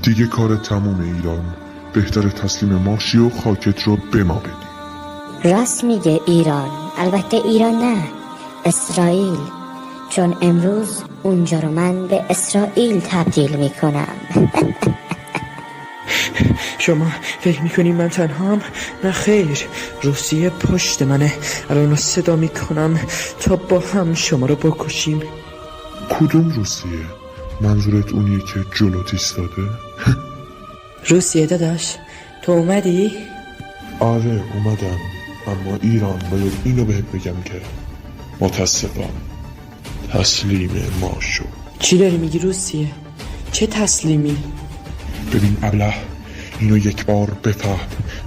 دیگه کار تموم ایران. بهتره تسلیم ما شی و خاکت رو به ما بدی. راست میگه ایران. البته ایران نه، اسرائیل، چون امروز اونجا رو من به اسرائیل تبدیل میکنم. شما فکر میکنین من تنهام؟ نه خیر، روسیه پشت منه. الان صدا میکنم تا با هم شما رو بکشیم. کدوم روسیه؟ منظورت اونیه که جلوت ایستاده؟ روسیه داداش، تو اومدی؟ آره اومدم، اما ایران باید اینو بهت بگم که متاسفم تسلیم ما شد. چی داری میگی روسیه؟ چه تسلیمی؟ ببین ابله، اینو یک بار بفهم.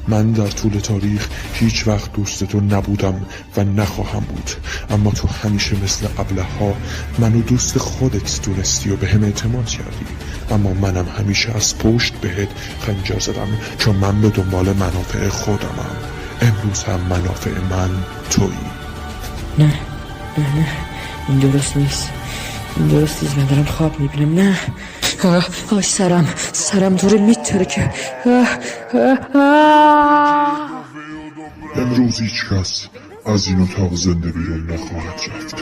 من در طول تاریخ هیچ وقت دوست تو نبودم و نخواهم بود، اما تو همیشه مثل ابله ها منو دوست خودت دونستی و به هم اعتماد کردی. اما منم همیشه از پشت بهت خنجر زدم، چون من به دنبال منافع خودمم. امروز هم منافع من تویی. نه این درست نیست، این درست نیست. من دارم خواب میبینم. نه سرم داره میترکه. امروز هیچ کس از این اتاق زنده بیرون نخواهد رفت.